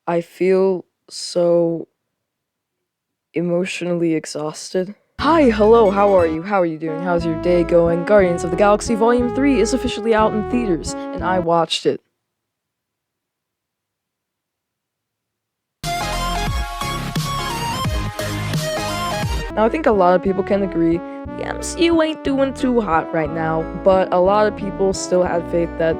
I feel so emotionally exhausted. Hi, hello, how are you? How are you doing? How's your day going? Guardians of the Galaxy Volume 3 is officially out in theaters, and I watched it. Now, I think a lot of people can agree the MCU ain't doing too hot right now, but a lot of people still had faith that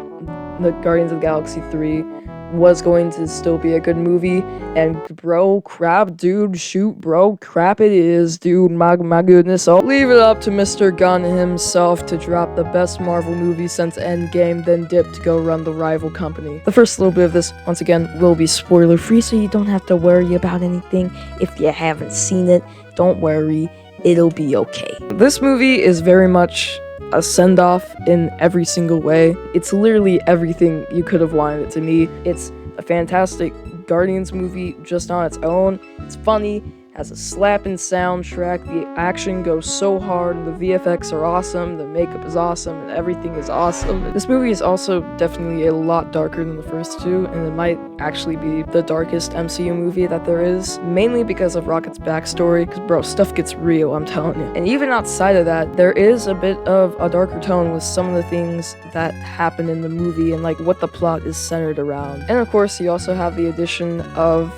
the Guardians of the Galaxy 3 was going to still be a good movie, and bro, crap, dude, shoot, bro, crap it is, dude, my goodness, I'll leave it up to Mr. Gunn himself to drop the best Marvel movie since Endgame, then dip to go run the rival company. The first little bit of this, once again, will be spoiler-free, so you don't have to worry about anything. If you haven't seen it, don't worry, it'll be okay. This movie is very much a send-off in every single way. It's literally everything you could have wanted it to be. It's a fantastic Guardians movie just on its own. It's funny, has a slapping soundtrack, the action goes so hard, the VFX are awesome, the makeup is awesome, and everything is awesome. This movie is also definitely a lot darker than the first two, and it might actually be the darkest MCU movie that there is, mainly because of Rocket's backstory, because bro, stuff gets real, I'm telling you. And even outside of that, there is a bit of a darker tone with some of the things that happen in the movie and like what the plot is centered around. And of course, you also have the addition of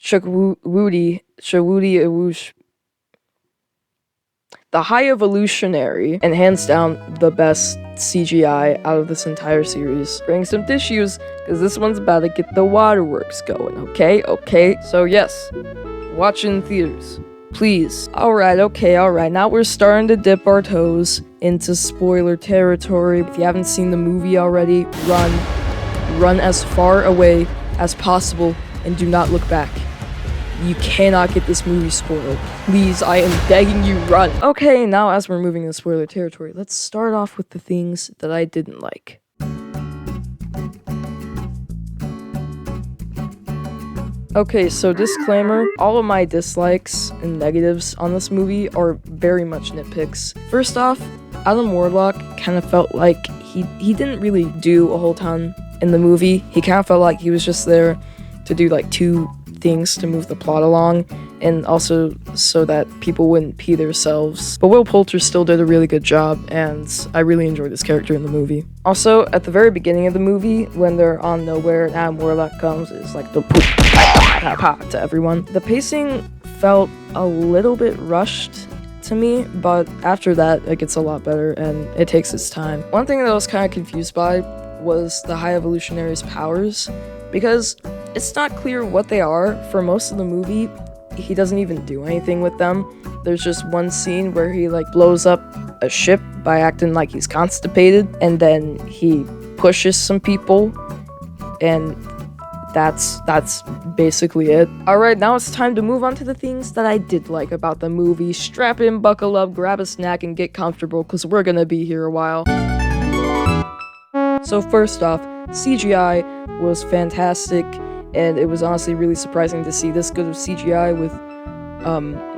Chakwoody Awoosh, the High Evolutionary, and hands down the best CGI out of this entire series. Bring some tissues, because this one's about to get the waterworks going, okay? So yes, watch in theaters, please. Alright, now we're starting to dip our toes into spoiler territory. If you haven't seen the movie already, run as far away as possible and do not look back. You cannot get this movie spoiled. Please, I am begging you, run. Okay, now as we're moving into spoiler territory, let's start off with the things that I didn't like. Okay, so disclaimer, all of my dislikes and negatives on this movie are very much nitpicks. First off, Adam Warlock kind of felt like he didn't really do a whole ton in the movie. He kind of felt like he was just there to do like two things to move the plot along, and also so that people wouldn't pee themselves. But Will Poulter still did a really good job, and I really enjoyed this character in the movie. Also, at the very beginning of the movie, when they're on Nowhere and Adam Warlock comes, it's like the poop to everyone. The pacing felt a little bit rushed to me, but after that, it gets a lot better, and it takes its time. One thing that I was kind of confused by was the High Evolutionary's powers, because it's not clear what they are. For most of the movie, he doesn't even do anything with them. There's just one scene where he like blows up a ship by acting like he's constipated, and then he pushes some people, and that's basically it. Alright, now it's time to move on to the things that I did like about the movie. Strap in, buckle up, grab a snack, and get comfortable, because we're gonna be here a while. So first off, CGI was fantastic, and it was honestly really surprising to see this good of CGI with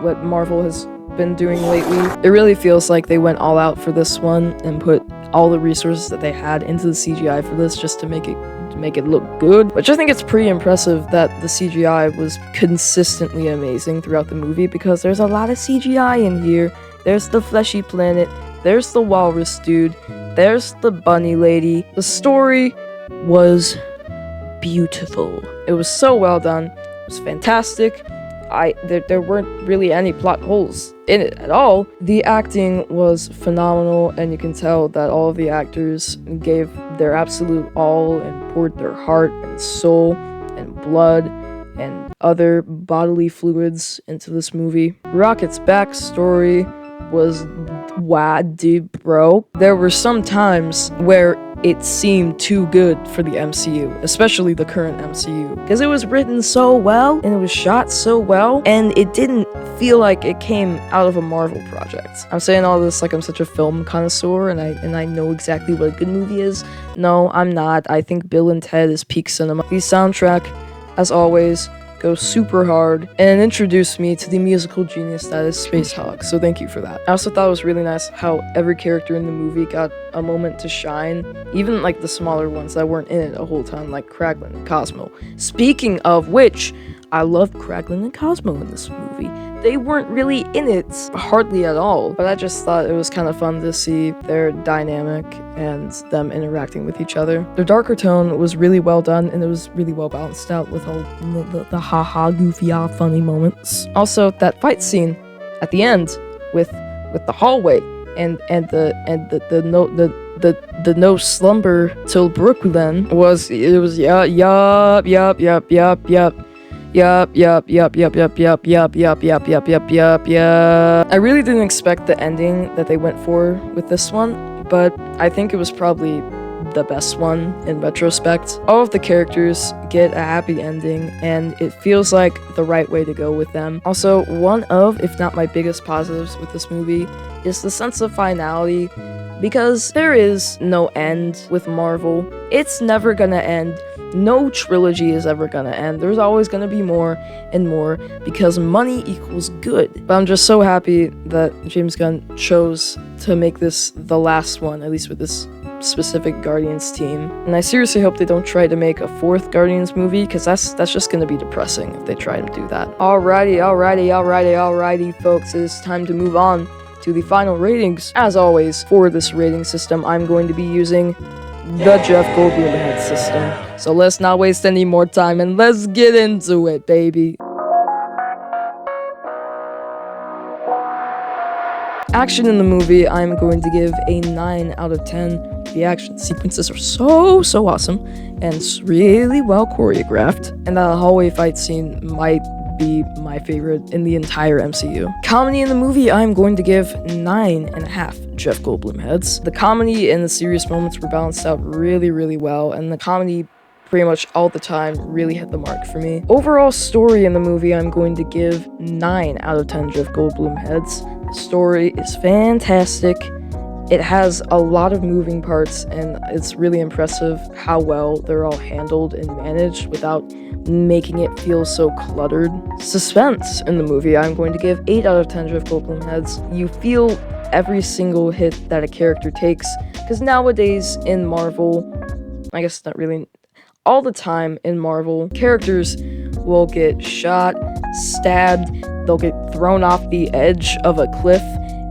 what Marvel has been doing lately. It really feels like they went all out for this one and put all the resources that they had into the CGI for this just to make it look good, which I think it's pretty impressive that the CGI was consistently amazing throughout the movie, because there's a lot of CGI in here. There's the fleshy planet, there's the walrus dude, there's the bunny lady. The story was beautiful. It was so well done. It was fantastic. There weren't really any plot holes in it at all. The acting was phenomenal, and you can tell that all of the actors gave their absolute all and poured their heart and soul and blood and other bodily fluids into this movie. Rocket's backstory was bro. There were some times where it seemed too good for the MCU, especially the current MCU, because it was written so well and it was shot so well, and it didn't feel like it came out of a Marvel project. I'm saying all this like I'm such a film connoisseur and I know exactly what a good movie is. No, I'm not. I think Bill and Ted is peak cinema. The soundtrack, as always, go super hard and introduced me to the musical genius that is Space Hog, so thank you for that. I also thought it was really nice how every character in the movie got a moment to shine, even like the smaller ones that weren't in it a whole ton, like Kraglin and Cosmo. Speaking of which, I love Kraglin and Cosmo in this movie. They weren't really in it, hardly at all, but I just thought it was kind of fun to see their dynamic and them interacting with each other. Their darker tone was really well done, and it was really well balanced out with all the haha goofy funny moments. Also, that fight scene at the end with the hallway and the no slumber till Brooklyn was yup. I really didn't expect the ending that they went for with this one, but I think it was probably the best one in retrospect. All of the characters get a happy ending, and it feels like the right way to go with them. Also, one of, if not my biggest positives with this movie, is the sense of finality, because there is no end with Marvel. It's never gonna end. No trilogy is ever gonna end. There's always gonna be more and more because money equals good. But I'm just so happy that James Gunn chose to make this the last one, at least with this specific Guardians team. And I seriously hope they don't try to make a fourth Guardians movie, because that's just gonna be depressing if they try to do that. Alrighty, folks, it's time to move on to the final ratings. As always, for this rating system, I'm going to be using the Jeff Goldblum head system. So let's not waste any more time and let's get into it, baby. Action in the movie, I'm going to give a 9 out of 10. The action sequences are so awesome and really well choreographed. And that hallway fight scene might be my favorite in the entire MCU. Comedy in the movie, I'm going to give 9.5 Jeff Goldblum heads. The comedy and the serious moments were balanced out really well, and the comedy pretty much all the time really hit the mark for me. Overall story in the movie, I'm going to give 9 out of 10 Jeff Goldblum heads. The story is fantastic. It has a lot of moving parts, and it's really impressive how well they're all handled and managed without making it feel so cluttered. Suspense in the movie, I'm going to give 8 out of 10 Jeff Goldblum heads. You feel every single hit that a character takes, because nowadays in Marvel, I guess not really, all the time in Marvel, characters will get shot, stabbed, they'll get thrown off the edge of a cliff,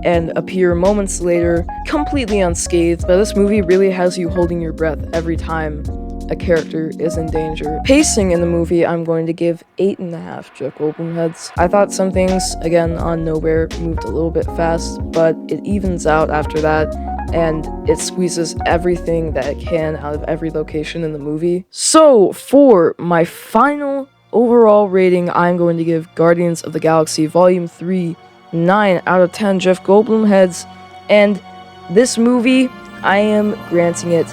and appear moments later completely unscathed, but this movie really has you holding your breath every time a character is in danger. Pacing in the movie, I'm going to give 8.5 Jeff Goldblum heads. I thought some things, again, on Nowhere moved a little bit fast, but it evens out after that, and it squeezes everything that it can out of every location in the movie. So, for my final overall rating, I'm going to give Guardians of the Galaxy Volume 3 9 out of 10 Jeff Goldblum heads, and this movie, I am granting it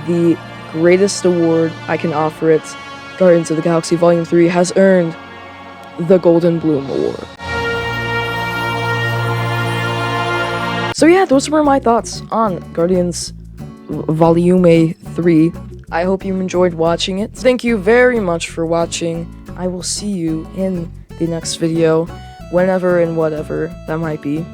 the greatest award I can offer it. Guardians of the Galaxy Volume 3 has earned the Golden Bloom Award. So yeah, those were my thoughts on Guardians Volume 3. I hope you enjoyed watching it. Thank you very much for watching. I will see you in the next video, whenever and whatever that might be.